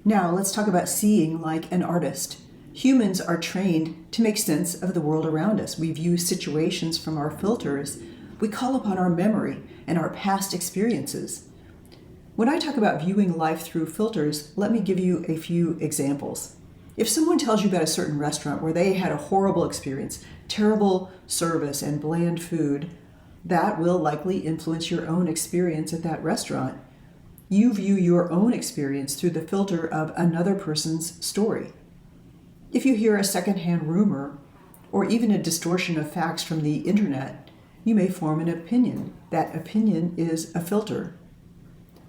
Now let's talk about seeing like an artist. Humans are trained to make sense of the world around us. We view situations from our filters. We call upon our memory and our past experiences. When I talk about viewing life through filters, let me give you a few examples. If someone tells you about a certain restaurant where they had a horrible experience, terrible service and bland food, that will likely influence your own experience at that restaurant. You view your own experience through the filter of another person's story. If you hear a secondhand rumor or even a distortion of facts from the internet, you may form an opinion. That opinion is a filter.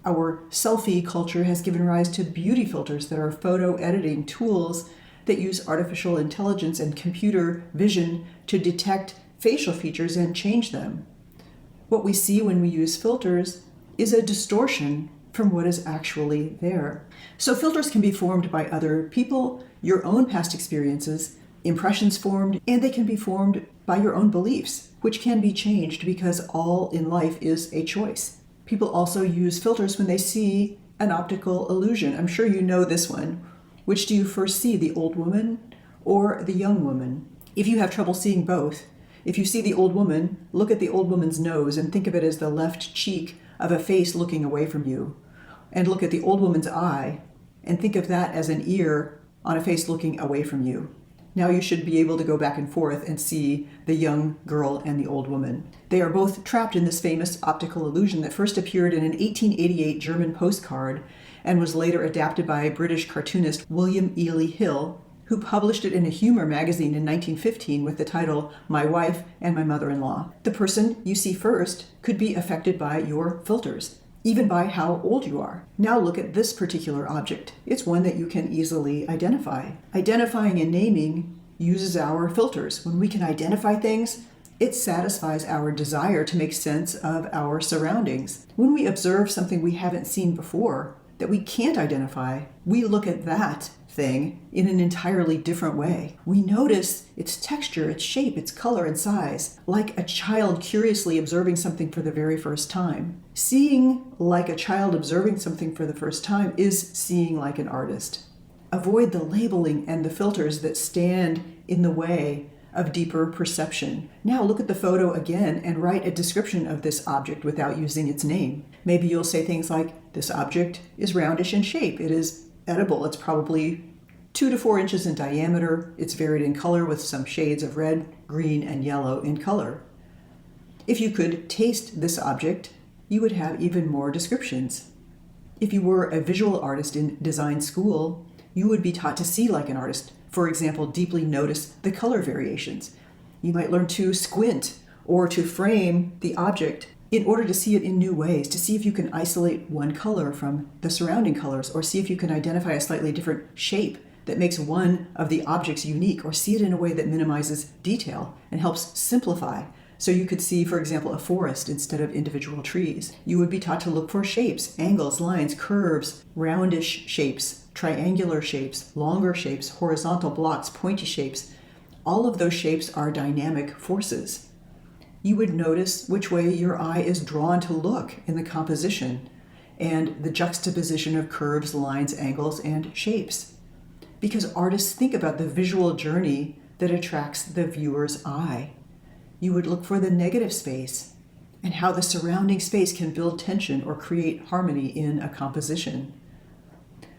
Our selfie culture has given rise to beauty filters that are photo editing tools that use artificial intelligence and computer vision to detect facial features and change them. What we see when we use filters is a distortion from what is actually there. So filters can be formed by other people, your own past experiences, impressions formed, and they can be formed by your own beliefs, which can be changed because all in life is a choice. People also use filters when they see an optical illusion. I'm sure you know this one. Which do you first see, the old woman or the young woman? If you have trouble seeing both, if you see the old woman, look at the old woman's nose and think of it as the left cheek of a face looking away from you. And look at the old woman's eye and think of that as an ear on a face looking away from you. Now you should be able to go back and forth and see the young girl and the old woman. They are both trapped in this famous optical illusion that first appeared in an 1888 German postcard and was later adapted by British cartoonist William Ely Hill, who published it in a humor magazine in 1915 with the title My Wife and My Mother-in-Law. The person you see first could be affected by your filters, even by how old you are. Now look at this particular object. It's one that you can easily identify. Identifying and naming uses our filters. When we can identify things, it satisfies our desire to make sense of our surroundings. When we observe something we haven't seen before, that we can't identify, we look at that thing in an entirely different way. We notice its texture, its shape, its color and size, like a child curiously observing something for the very first time. Seeing like a child observing something for the first time is seeing like an artist. Avoid the labeling and the filters that stand in the way of deeper perception. Now look at the photo again and write a description of this object without using its name. Maybe you'll say things like, this object is roundish in shape. It is edible. It's probably 2 to 4 inches in diameter. It's varied in color with some shades of red, green, and yellow in color. If you could taste this object, you would have even more descriptions. If you were a visual artist in design school, you would be taught to see like an artist. For example, deeply notice the color variations. You might learn to squint or to frame the object in order to see it in new ways, to see if you can isolate one color from the surrounding colors, or see if you can identify a slightly different shape that makes one of the objects unique, or see it in a way that minimizes detail and helps simplify. So you could see, for example, a forest instead of individual trees. You would be taught to look for shapes, angles, lines, curves, roundish shapes, triangular shapes, longer shapes, horizontal blocks, pointy shapes. All of those shapes are dynamic forces. You would notice which way your eye is drawn to look in the composition and the juxtaposition of curves, lines, angles, and shapes. Because artists think about the visual journey that attracts the viewer's eye. You would look for the negative space and how the surrounding space can build tension or create harmony in a composition.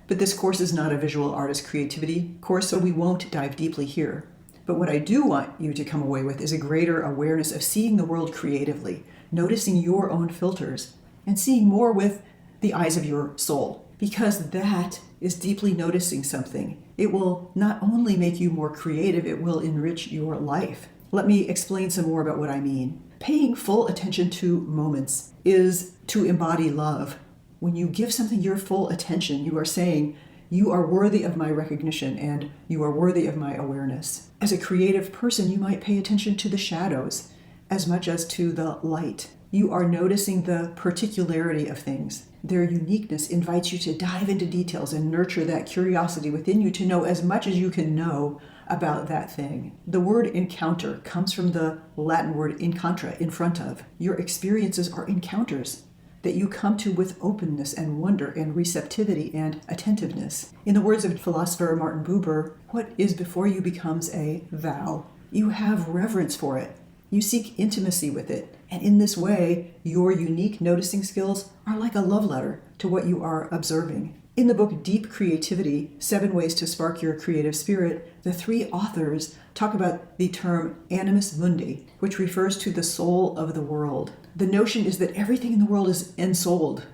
But this course is not a visual artist creativity course, so we won't dive deeply here. But what I do want you to come away with is a greater awareness of seeing the world creatively, noticing your own filters, and seeing more with the eyes of your soul. Because that is deeply noticing something. It will not only make you more creative, it will enrich your life. Let me explain some more about what I mean. Paying full attention to moments is to embody love. When you give something your full attention, you are saying, you are worthy of my recognition and you are worthy of my awareness. As a creative person, you might pay attention to the shadows as much as to the light. You are noticing the particularity of things. Their uniqueness invites you to dive into details and nurture that curiosity within you to know as much as you can know about that thing. The word encounter comes from the Latin word incontra, in front of. Your experiences are encounters. that you come to with openness and wonder and receptivity and attentiveness. In the words of philosopher Martin Buber, what is before you becomes a vow. You have reverence for it. You seek intimacy with it. And in this way, your unique noticing skills are like a love letter to what you are observing. In the book Deep Creativity, 7 Ways to Spark Your Creative Spirit, the 3 authors talk about the term animus mundi, which refers to the soul of the world. The notion is that everything in the world is ensouled,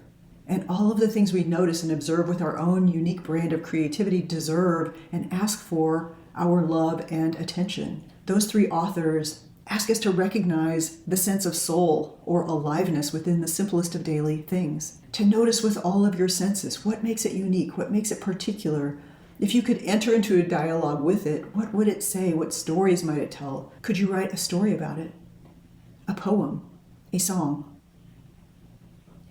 and all of the things we notice and observe with our own unique brand of creativity deserve and ask for our love and attention. Those 3 authors ask us to recognize the sense of soul or aliveness within the simplest of daily things. To notice with all of your senses what makes it unique, what makes it particular. If you could enter into a dialogue with it, what would it say? What stories might it tell? Could you write a story about it? A poem? A song?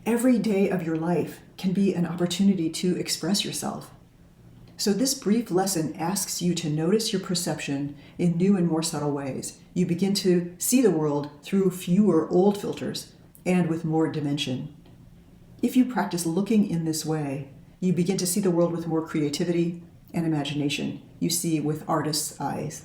Every day of your life can be an opportunity to express yourself. So this brief lesson asks you to notice your perception in new and more subtle ways. You begin to see the world through fewer old filters and with more dimension. If you practice looking in this way, you begin to see the world with more creativity and imagination. You see with artist's eyes.